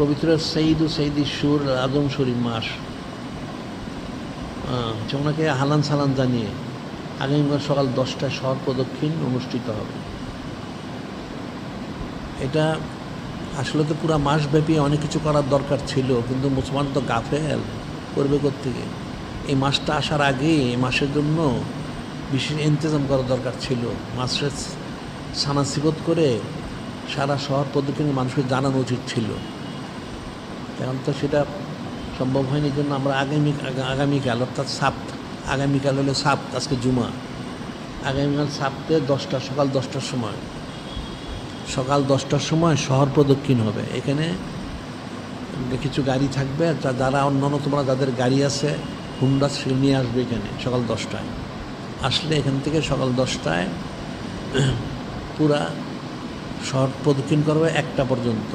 পবিত্র সঈদু সঈদি সুর আদম শরীফ মাস, ওনাকে হালান সালান জানিয়ে আগামীকাল সকাল 10টায় শহর প্রদক্ষিণ অনুষ্ঠিত হবে। এটা আসলে তো পুরো মাসব্যাপী অনেক কিছু করার দরকার ছিল, কিন্তু মুসলমান তো গাফেল, করবে কোত্থেকে? এই মাসটা আসার আগে এই মাসের জন্য বিশেষ ইন্তজাম করা দরকার ছিল। মাসের সানাসিবত করে সারা শহর প্রদক্ষিণে মানুষকে জানানো উচিত ছিল। এখন তো সেটা সম্ভব হয়নি, এই জন্য আমরা আগামীকাল অর্থাৎ সাপ্ত, আগামীকাল হলো সাপ্ত, আজকে জুমা, আগামীকাল সাপ্তে সকাল 10টার সময় শহর প্রদক্ষিণ হবে। এখানে কিছু গাড়ি থাকবে, যারা অন্যান্য তোমরা যাদের গাড়ি আছে হুন্ডা সে নিয়ে আসবে এখানে সকাল 10টায়। আসলে এখান থেকে সকাল 10টায় পুরা শহর প্রদক্ষিণ করবে 1টা পর্যন্ত।